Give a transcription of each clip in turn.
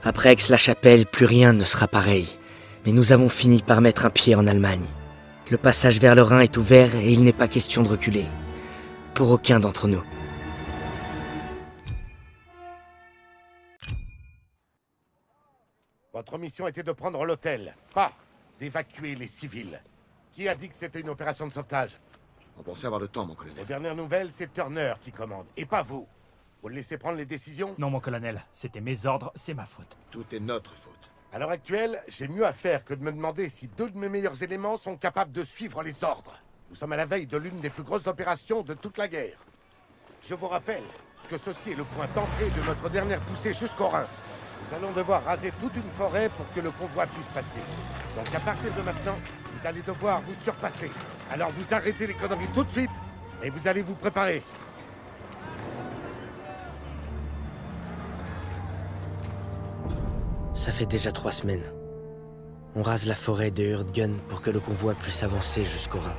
Après Aix-la-Chapelle, plus rien ne sera pareil. Mais nous avons fini par mettre un pied en Allemagne. Le passage vers le Rhin est ouvert et il n'est pas question de reculer. Pour aucun d'entre nous. Votre mission était de prendre l'hôtel, pas d'évacuer les civils. Qui a dit que c'était une opération de sauvetage? On pensait avoir le temps, mon Aux colonel. dernières nouvelles, c'est Turner qui commande, et pas vous. Vous le laissez prendre les décisions? Non, mon colonel, c'était mes ordres, c'est ma faute. Tout est notre faute. À l'heure actuelle, j'ai mieux à faire que de me demander si deux de mes meilleurs éléments sont capables de suivre les ordres. Nous sommes à la veille de l'une des plus grosses opérations de toute la guerre. Je vous rappelle que ceci est le point d'entrée de notre dernière poussée jusqu'au Rhin. Nous allons devoir raser toute une forêt pour que le convoi puisse passer. Donc à partir de maintenant, vous allez devoir vous surpasser. Alors vous arrêtez les conneries tout de suite et vous allez vous préparer. Ça fait déjà 3 semaines. On rase la forêt de Hurtgen pour que le convoi puisse avancer jusqu'au Rhin.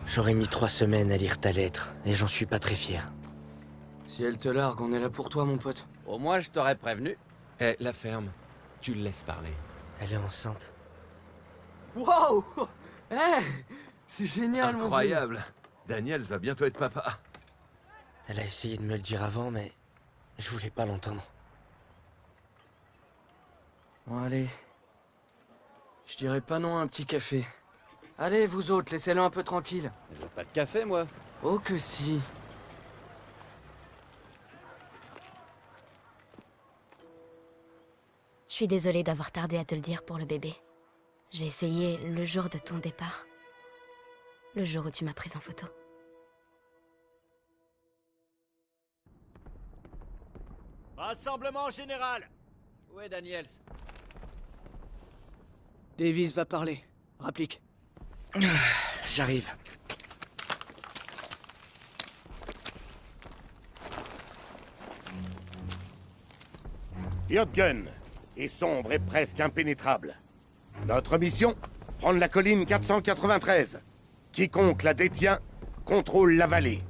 J'aurais mis 3 semaines à lire ta lettre, et j'en suis pas très fier. Si elle te largue, on est là pour toi, mon pote. Au moins, je t'aurais prévenu. Eh, la ferme. Tu le laisses parler. Elle est enceinte. Wow. Eh, c'est génial, mon vieux. Incroyable. Daniels va bientôt être papa. Elle a essayé de me le dire avant, mais je voulais pas l'entendre. Bon, allez. Je dirais pas non à un petit café. Allez, vous autres, laissez-le un peu tranquille. Je veux pas de café, moi. Oh que si. Je suis désolée d'avoir tardé à te le dire pour le bébé. J'ai essayé le jour de ton départ. Le jour où tu m'as prise en photo. Rassemblement général. Où est Daniels? Davis va parler. Rapplique. J'arrive. Hurtgen est sombre et presque impénétrable. Notre mission? Prendre la colline 493. Quiconque la détient contrôle la vallée.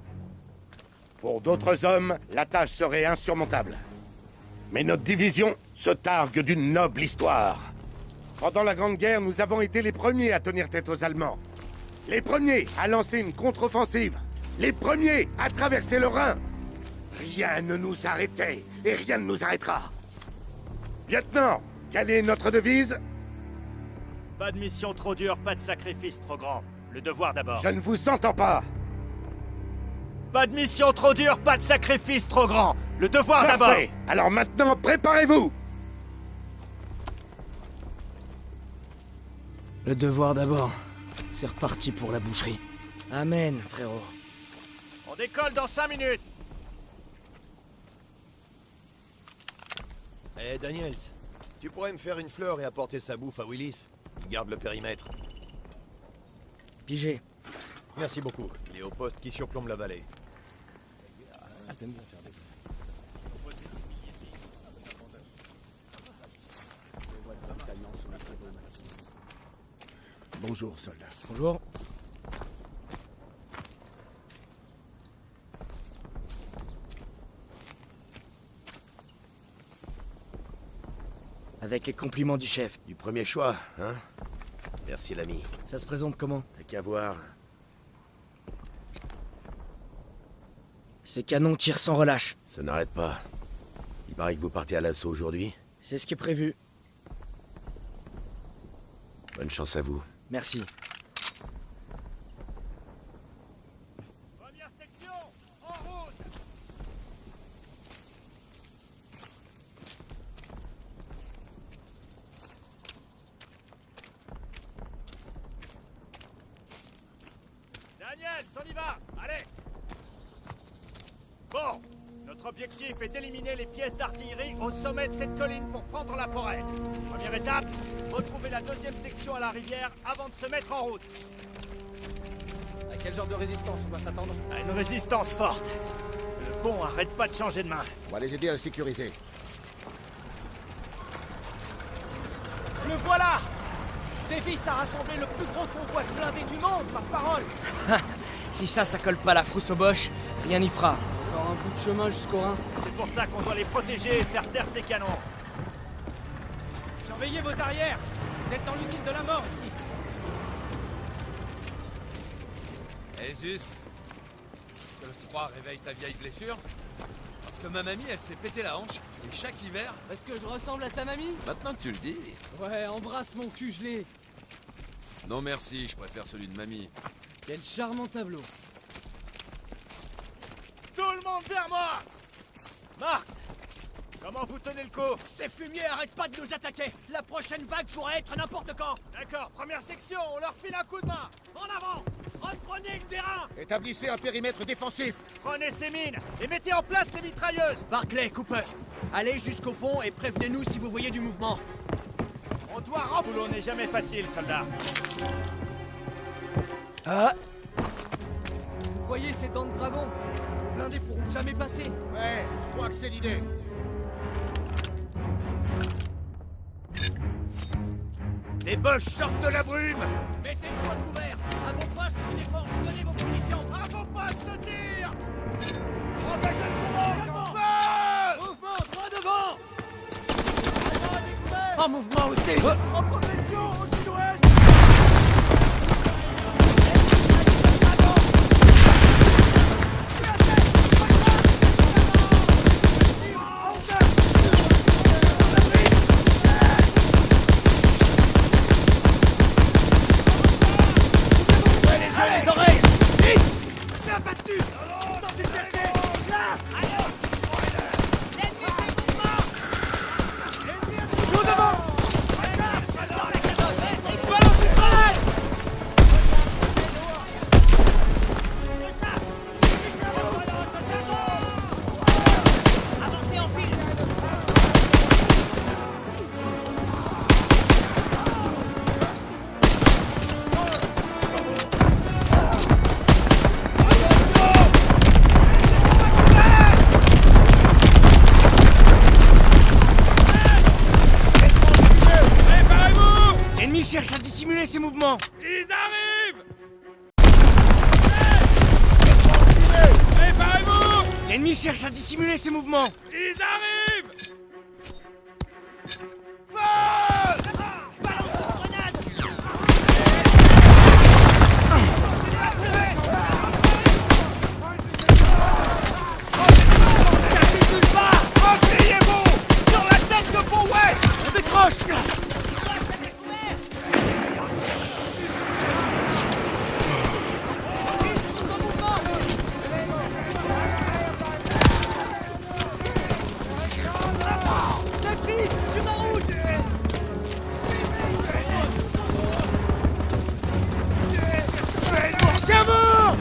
Pour d'autres hommes, la tâche serait insurmontable. Mais notre division se targue d'une noble histoire. Pendant la Grande Guerre, nous avons été les premiers à tenir tête aux Allemands. Les premiers à lancer une contre-offensive. Les premiers à traverser le Rhin. Rien ne nous arrêtait et rien ne nous arrêtera. Lieutenant, quelle est notre devise? Pas de mission trop dure, pas de sacrifice trop grand. Le devoir d'abord. Je ne vous entends pas. Pas de mission trop dure, pas de sacrifice trop grand. Le devoir d'abord. Parfait. Alors maintenant, préparez-vous. Le devoir d'abord. C'est reparti pour la boucherie. Amen, frérot. On décolle dans 5 minutes. Eh Daniels, tu pourrais me faire une fleur et apporter sa bouffe à Willis? Il garde le périmètre. Pigé. Merci beaucoup. Il est au poste qui surplombe la vallée. Bonjour, soldat. Bonjour. Avec les compliments du chef. Du premier choix, hein? Merci l'ami. Ça se présente comment? T'as qu'à voir. Ces canons tirent sans relâche. Ça n'arrête pas. Il paraît que vous partez à l'assaut aujourd'hui. C'est ce qui est prévu. Bonne chance à vous. Merci. Première section, en route. Daniel, on y va. Allez. Bon, notre objectif est d'éliminer les pièces d'artillerie au sommet de cette colline pour prendre la forêt. Première étape, retrouver la deuxième section à la rivière avant de se mettre en route. À quel genre de résistance on va s'attendre? À une résistance forte. Le pont arrête pas de changer de main. On va les aider à le sécuriser. Le voilà! Davis a rassemblé le plus gros convoi de blindés du monde, par parole! Si ça colle pas la frousse au boche, rien n'y fera. Encore un bout de chemin jusqu'au Rhin. C'est pour ça qu'on doit les protéger et faire taire ces canons. Surveillez vos arrières. Vous êtes dans l'usine de la mort ici. Jesus, est-ce que le froid réveille ta vieille blessure? Parce que ma mamie, elle s'est pété la hanche, et chaque hiver... Est-ce que je ressemble à ta mamie? Maintenant que tu le dis... Ouais, embrasse mon cul gelé. Non merci, je préfère celui de mamie. Quel charmant tableau. Tout le monde vers moi! Marx! Comment vous tenez le coup? Ces fumiers arrêtent pas de nous attaquer. La prochaine vague pourrait être n'importe quand. D'accord, première section, on leur file un coup de main! En avant! Reprenez le terrain! Établissez un périmètre défensif. Prenez ces mines et mettez en place ces mitrailleuses! Barclay, Cooper, allez jusqu'au pont et prévenez-nous si vous voyez du mouvement. On doit remplir. Le boulot n'est jamais facile, soldat. Ah! Vous voyez ces dents de dragon? Les blindés pourront jamais passer. Ouais, je crois que c'est l'idée. Les Boches sortent de la brume! Mettez-vous à couvert. À vos postes de défense, tenez vos positions. À vos postes de tir! Engagez le courant! Feu! Mouvement, droit devant! En mouvement aussi! En progression au sud-ouest! Les oreilles! Vite! Bien battu! Dans une quartier! Là! Joue devant! Avancez en file! L'ennemi cherche à dissimuler ses mouvements. Ils arrivent! L'ennemi cherche à dissimuler ses mouvements. Ils arrivent! Repliez-vous! Sur la tête de Pont-Ouest! On décroche. Sur la route! Tiens bon.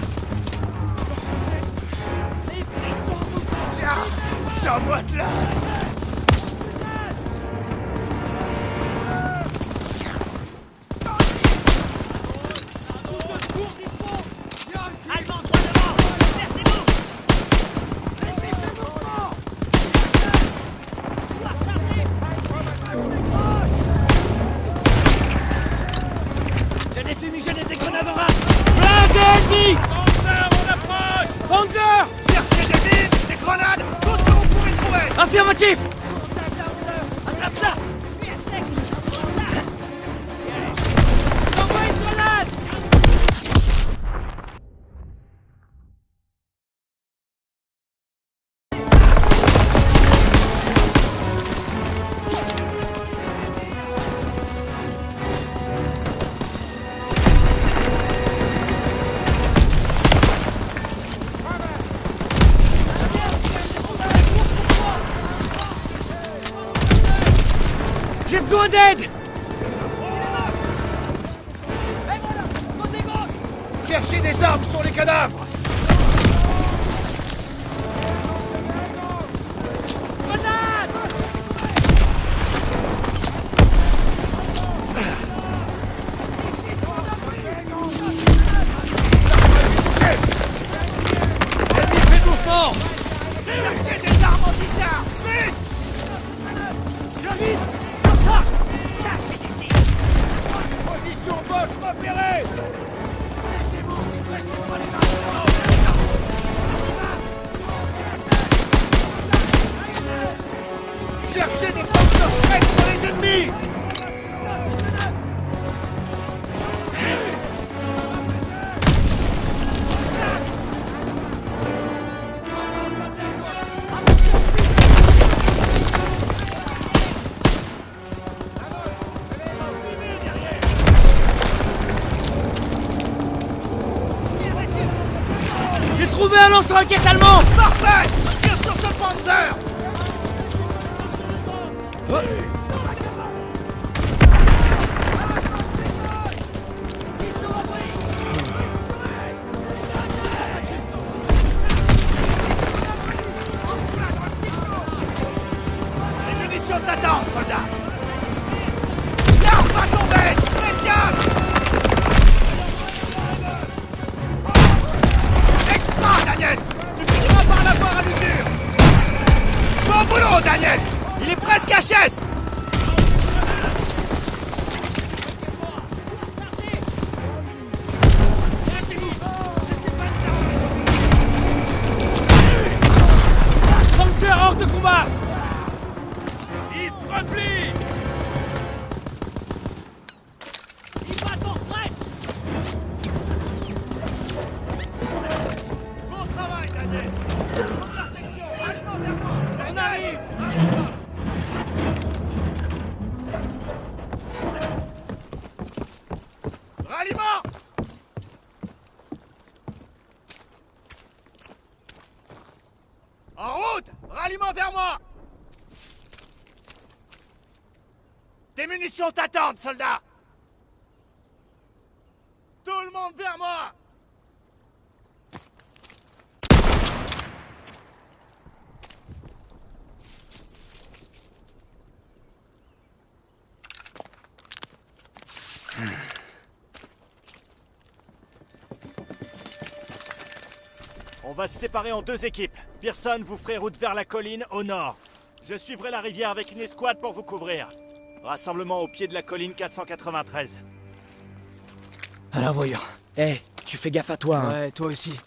Sors-moi de là! Allemand, droit devant! Versez-vous! J'ai des fumigènes et des grenades en main. Blindé ennemi. Panzer, on approche! Panzer. Cherchez des mines, des grenades, tout ce que vous pouvez trouver! Affirmatif. Attrape ça! Je suis à sec! Envoie une grenade. J'ai besoin d'aide. Cherchez des armes sur les cadavres! Ennemi fait doucement. Cherchez des armes anti-chars! Vite! Vite! Sur ça! Position Boche repérée! Cherchez des Panzer Schreck sur les ennemis! truck est allemand! Parfait! Tire sur ce Panzer! Les munitions t'attendent, soldat! L'arme va tomber! Faites gaffe! Extra, Daniel! Tu finiras par l'avoir à l'usure! Bon boulot, Daniel! Il est presque HS! Panzer hors de combat! Il se replie! Il va s'en prêt! Bon travail, Daniel! Première section, allemand vers moi! On arrive! Ralliement! En route! Ralliement vers moi! Des munitions t'attendent, soldat! Tout le monde vers moi! On va se séparer en deux équipes. Pearson, vous ferez route vers la colline au nord. Je suivrai la rivière avec une escouade pour vous couvrir. Rassemblement au pied de la colline 493. Alors voyons. Eh, tu fais gaffe à toi, hein. Ouais, toi aussi.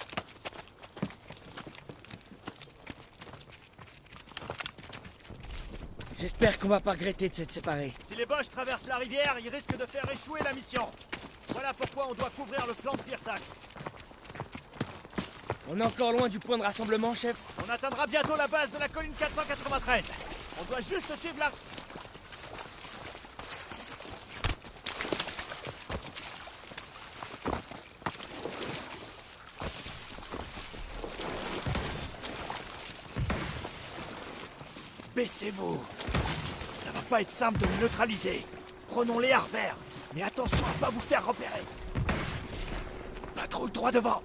J'espère qu'on va pas regretter de s'être séparés. Si les Boches traversent la rivière, ils risquent de faire échouer la mission. Voilà pourquoi on doit couvrir le flanc de Pearson. On est encore loin du point de rassemblement, chef. On atteindra bientôt la base de la colline 493. On doit juste suivre la... Baissez-vous. Ça va pas être simple de les neutraliser. Prenons les arts verts, mais attention à pas vous faire repérer. Patrouille droit devant.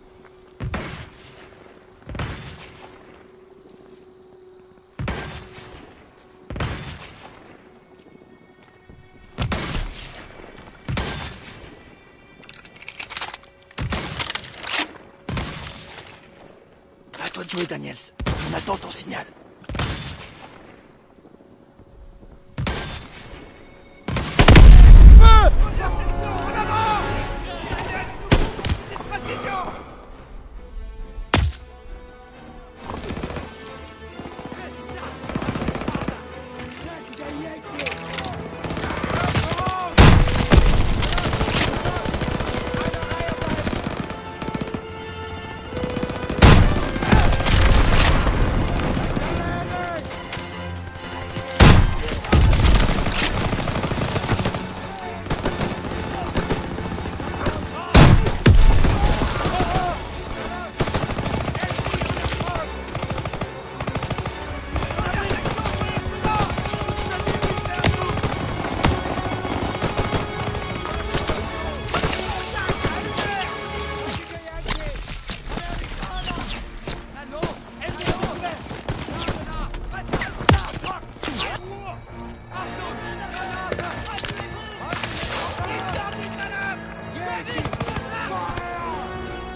À toi de jouer, Daniels. On attend ton signal.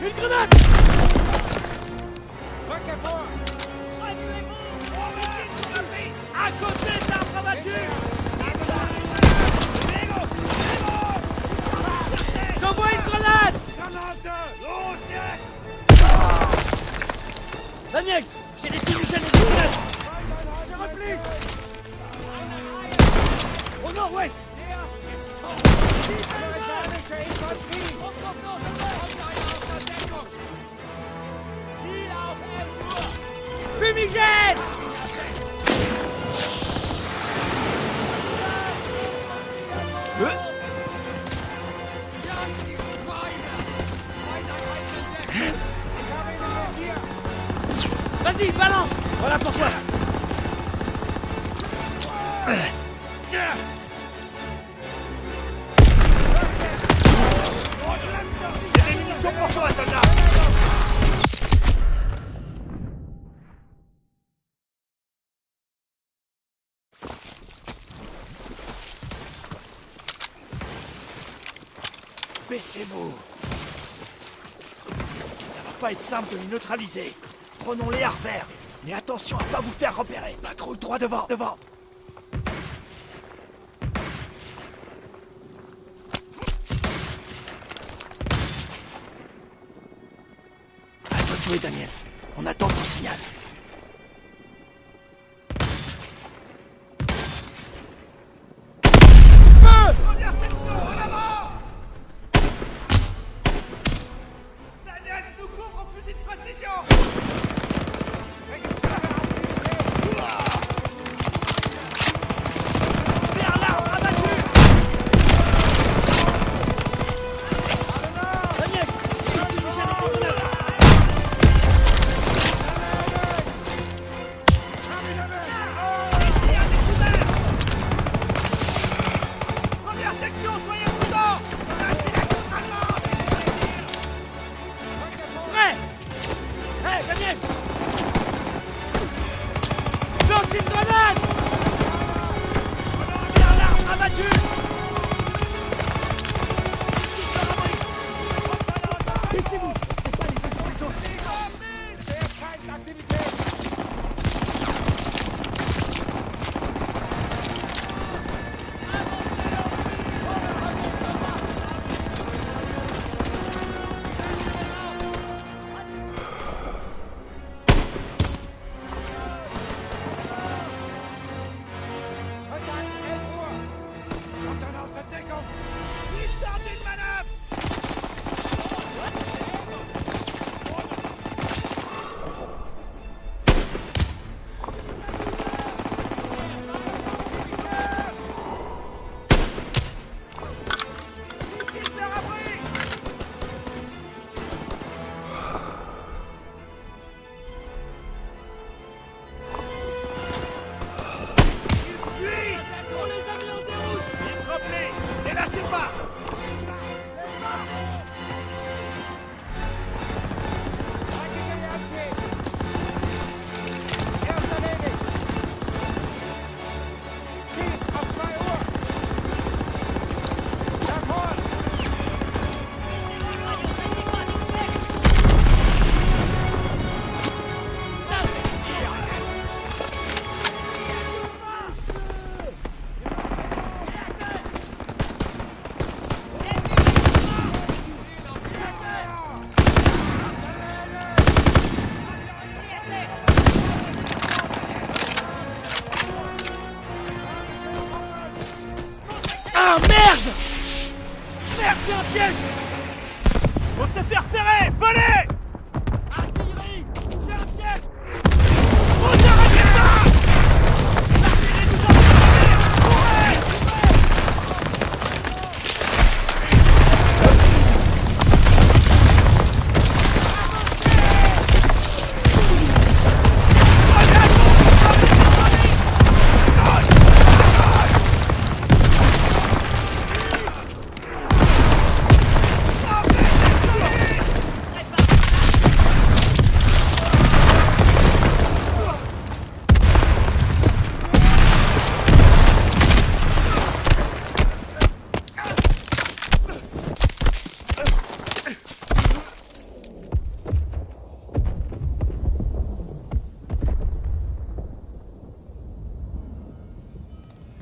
Une grenade! À côté de l'arbre abattu! J'envoie une grenade! Daniels, j'ai des fumigènes et des grenades! Je replie! Au nord-ouest! Fumigène! Vas-y, balance. Voilà pour toi. J'ai des munitions pour toi, soldat. Baissez-vous. Ça va pas être simple de les neutraliser. Prenons-les à revers. Mais attention à pas vous faire repérer. Patrouille droit devant, devant. À toi de jouer, Daniels. On attend ton signal. Première section, en avant! Daniels nous couvre au fusil de précision! Vers l'arbre abattu! Daniels, utilisez les grenades! Première section, soyez prudents! Lâchez la contre-allemande! Prêt! Hé, Daniel! Lance une grenade! Vers l'arbre abattu! Laissez-vous! C'est pas les uns sur les autres! On les a mis en déroute! Ils se replient! Les lâchez pas! Ça, c'est du tir! Ah merde! Merde, c'est un piège! On s'est fait repérer! Venez! Artillerie! C'est un piège! On s'arrête ça! L'artillerie nous a repérés! Courez!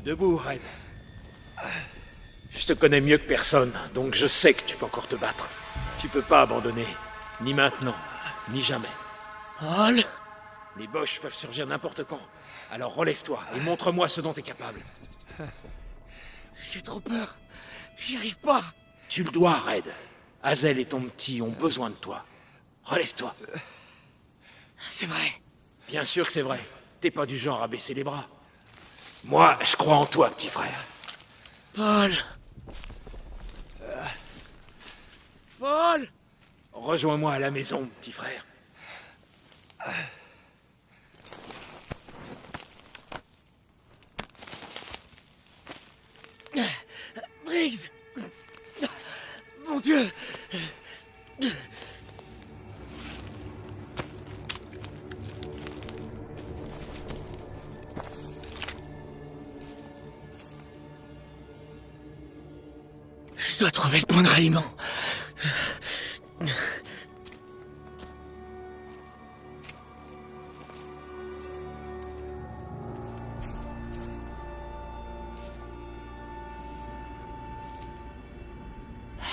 Debout, Red. Je te connais mieux que personne, donc je sais que tu peux encore te battre. Tu peux pas abandonner. Ni maintenant, ni jamais. Hall? Les Boches peuvent surgir n'importe quand. Alors relève-toi et montre-moi ce dont t'es capable. J'ai trop peur. J'y arrive pas. Tu le dois, Red. Hazel et ton petit ont besoin de toi. Relève-toi. C'est vrai. Bien sûr que c'est vrai. T'es pas du genre à baisser les bras. Moi, je crois en toi, petit frère. Paul. Paul. Rejoins-moi à la maison, petit frère. Briggs! Mon Dieu! Je dois trouver le point de ralliement.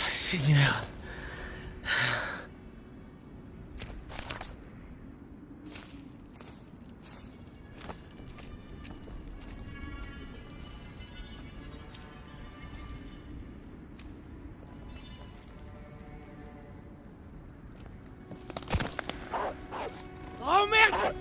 Seigneur. Oh merde!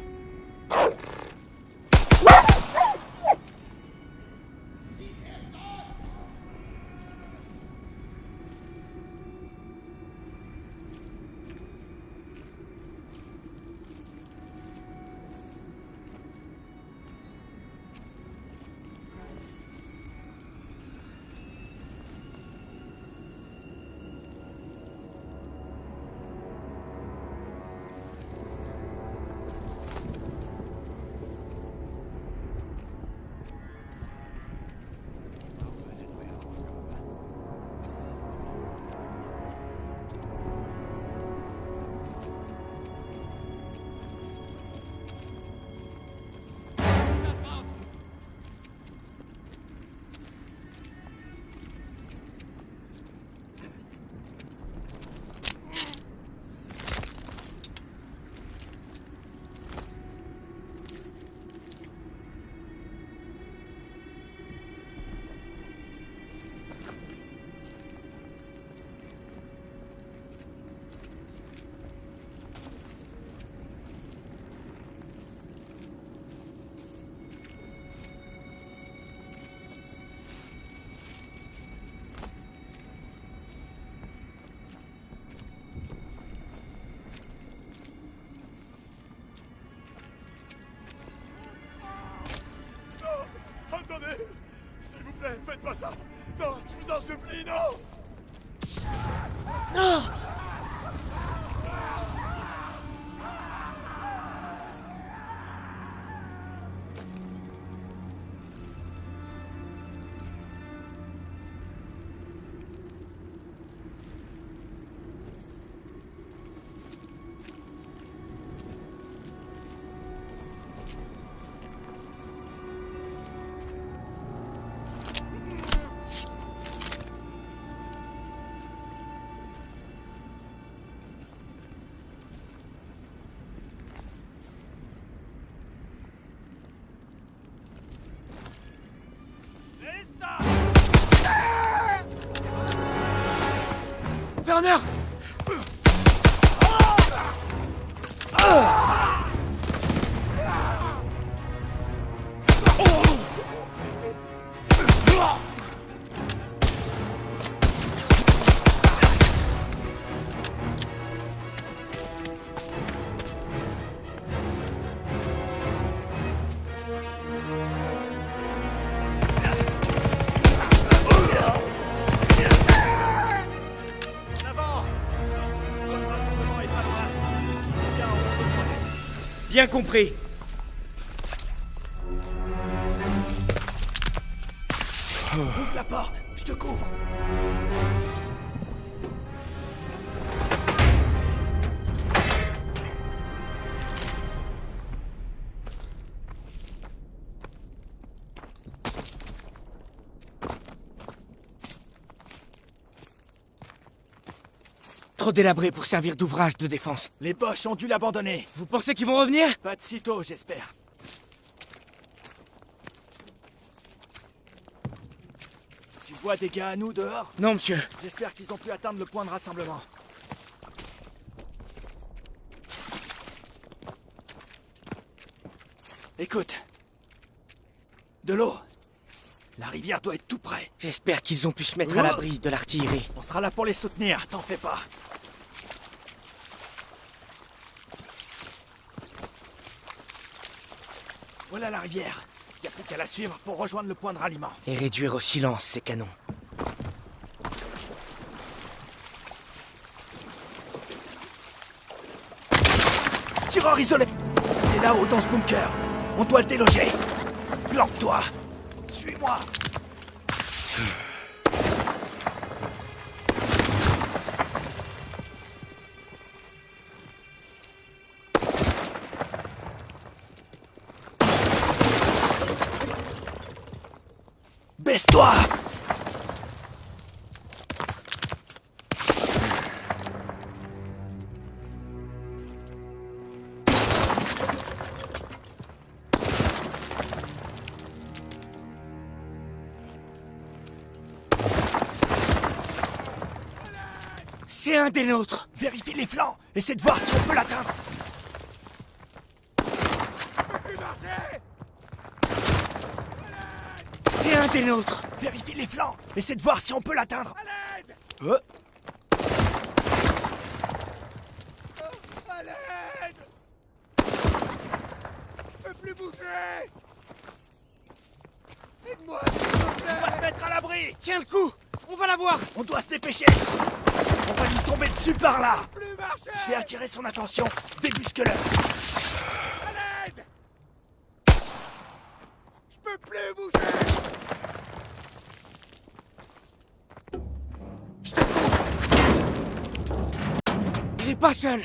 Attendez! S'il vous plaît, faites pas ça! Non, je vous en supplie, non! Non! Werner! Bien compris. Ouvre la porte, je te couvre. Trop délabré pour servir d'ouvrage de défense. Les Boches ont dû l'abandonner. Vous pensez qu'ils vont revenir? Pas de sitôt, j'espère. Tu vois des gars à nous dehors? Non, monsieur. J'espère qu'ils ont pu atteindre le point de rassemblement. Écoute. De l'eau. La rivière doit être tout près. J'espère qu'ils ont pu se mettre à l'abri de l'artillerie. On sera là pour les soutenir, t'en fais pas. Voilà la rivière. Y a plus qu'à la suivre pour rejoindre le point de ralliement. Et réduire au silence ces canons. tireur isolé. Il est là-haut dans ce bunker. On doit le déloger. Planque-toi. Suis-moi. Baisse-toi! C'est un des nôtres! Vérifie les flancs. Essaie de voir si on peut l'atteindre. C'est un des nôtres! Vérifie les flancs. Essaie de voir si on peut l'atteindre. À l'aide! À l'aide! Je peux plus bouger! Aide-moi, s'il te plaît! On va te mettre à l'abri. Tiens le coup! On va la voir! On doit se dépêcher. On va lui tomber dessus par là. Plus marcher! Je vais attirer son attention. Débusque-le. À l'aide! Je peux plus bouger! Il est pas seul!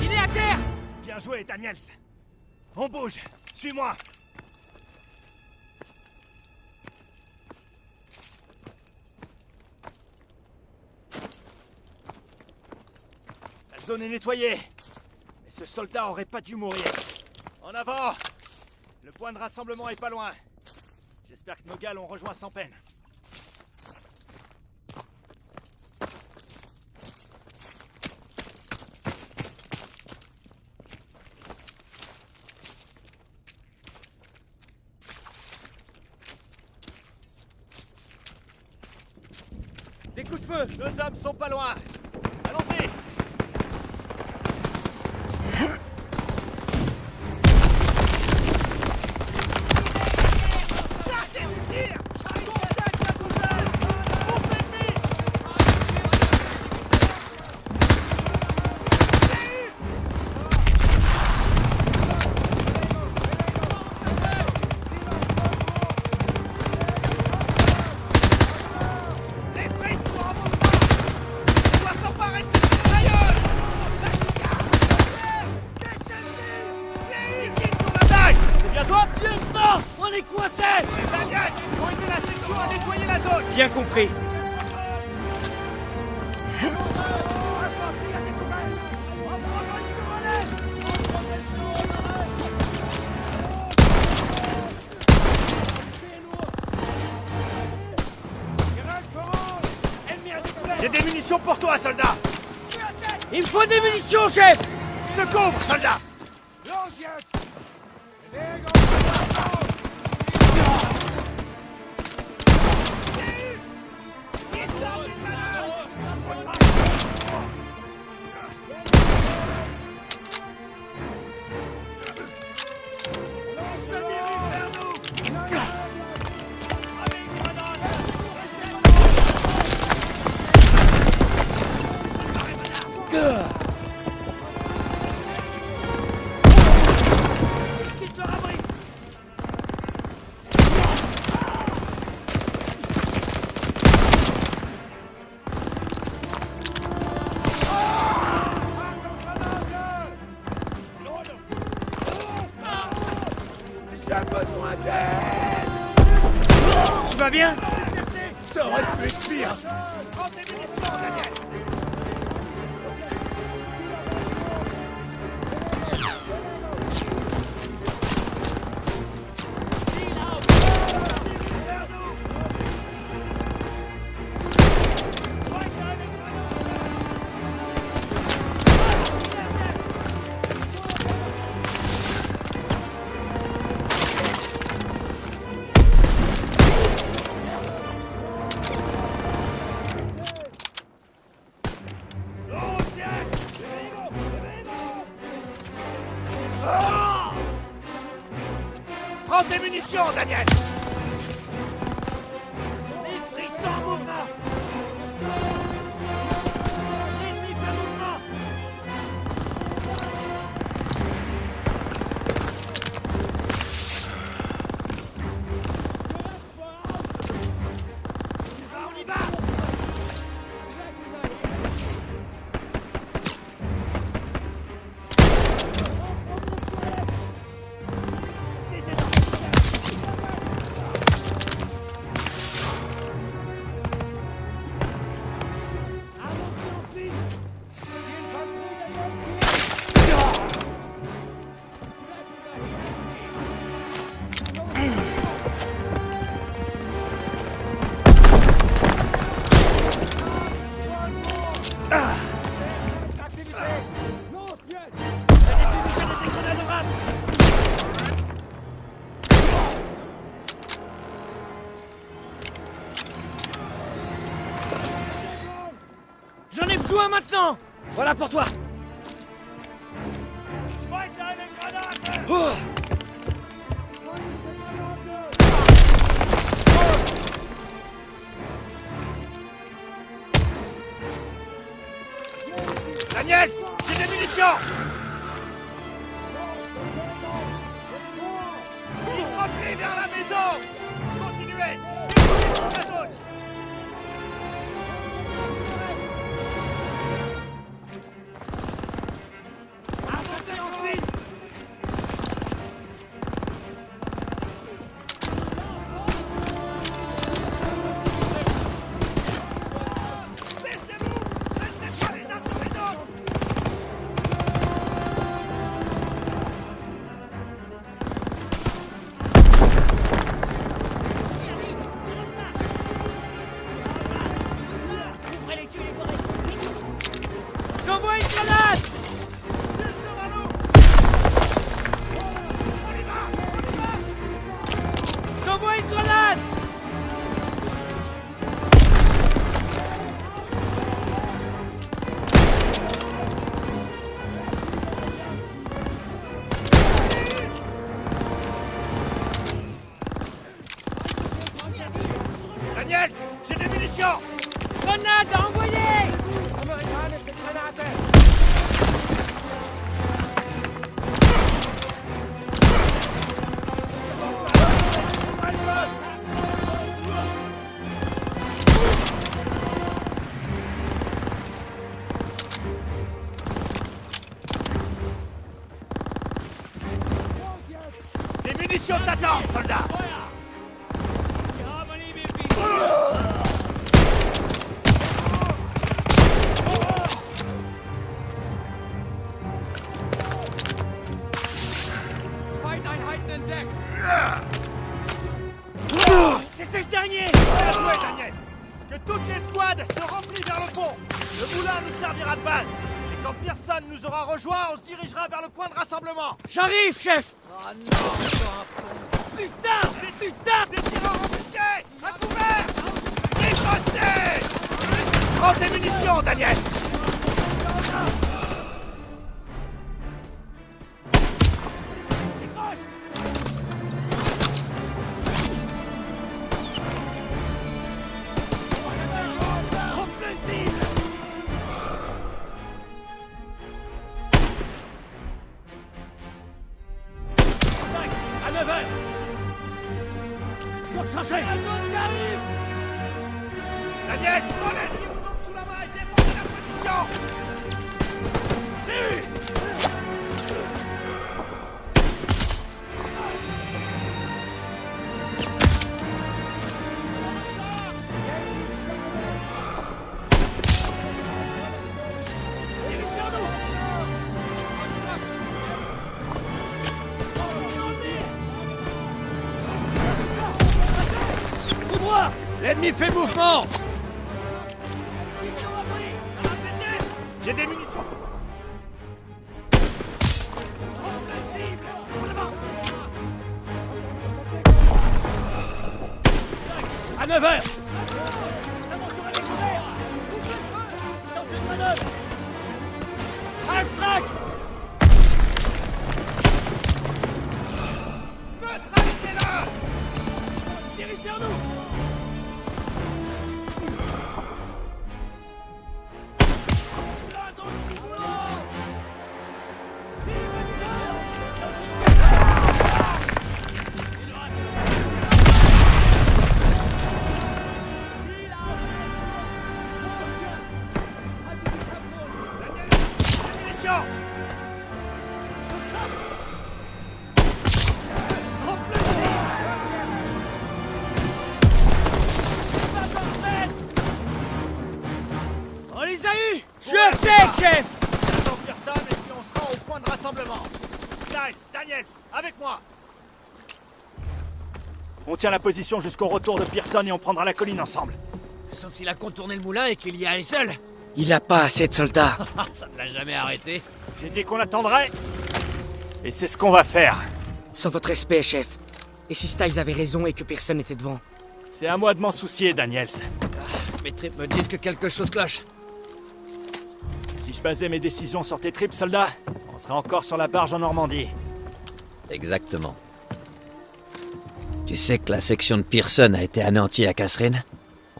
Il est à terre. Bien joué, Daniels. On bouge. Suis-moi. La zone est nettoyée. Mais ce soldat aurait pas dû mourir. En avant. Le point de rassemblement est pas loin. J'espère que nos gars l'ont rejoint sans peine. Des coups de feu! Deux hommes sont pas loin. Allons-y. On est coincé! Daniel, ils ont été la section à nettoyer la zone. Bien compris. J'ai des munitions pour toi, soldat. Il me faut des munitions, chef! Je te couvre, soldat. bien? Ça aurait pu être pire. Prends tes munitions, Daniel. Prends tes munitions, Daniel. Les frites en mouvement. L'ennemi fait mouvement. On y va. J'en ai besoin maintenant! Voilà pour toi! Oh. Daniel, j'ai des munitions. Il se replie vers la maison. Continuez. Découvrir la zone. Avancez ensuite. Laissez-vous. Restez pas les uns sur les autres. J'envoie une grenade! J'envoie une grenade! Daniel, j'ai des munitions. Grenade à envoyer! Les munitions t'attendent, soldat. C'était le dernier! Bien joué, Daniel. Que toutes les squads se replient vers le pont. Le moulin nous servira de base. Et quand personne nous aura rejoints, on se dirigera vers le point de rassemblement. J'arrive, chef! Oh non, putain! Des tireurs embusqués! À couvert! Ricochet! Prends tes munitions, Daniel! En pleine cible! À 9h! Pour changer! Daniel, je te laisse qui vous tombe sous la main et défendez la position! L'ennemi fait mouvement! J'ai des munitions! À 9h! Half-track! Neutralisez-le! Dirige vers nous! Là dans le ciboulot! On les a eus! Je suis à sec, chef! Attends Pearson et puis on sera au point de rassemblement. Giles, Daniels, avec moi! On tient la position jusqu'au retour de Pearson et on prendra la colline ensemble. Sauf s'il a contourné le moulin et qu'il y allait seul. Il a pas assez de soldats. Ça ne l'a jamais arrêté. J'ai dit qu'on attendrait. Et c'est ce qu'on va faire. Sans votre respect, chef. Et si Styles avait raison et que personne n'était devant? C'est à moi de m'en soucier, Daniels. Mes tripes me disent que quelque chose cloche. Si je basais mes décisions sur tes tripes, soldat, on serait encore sur la barge en Normandie. Exactement. Tu sais que la section de Pearson a été anéantie à Catherine?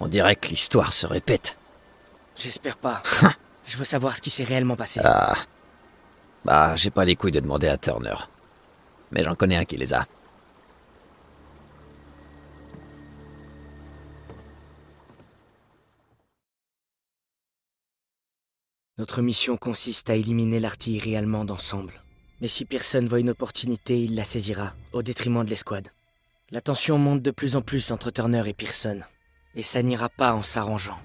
On dirait que l'histoire se répète. J'espère pas. Je veux savoir ce qui s'est réellement passé. Ah. Bah, j'ai pas les couilles de demander à Turner. Mais j'en connais un qui les a. Notre mission consiste à éliminer l'artillerie allemande ensemble. Mais si personne voit une opportunité, il la saisira, au détriment de l'escouade. La tension monte de plus en plus entre Turner et Pearson. Et ça n'ira pas en s'arrangeant.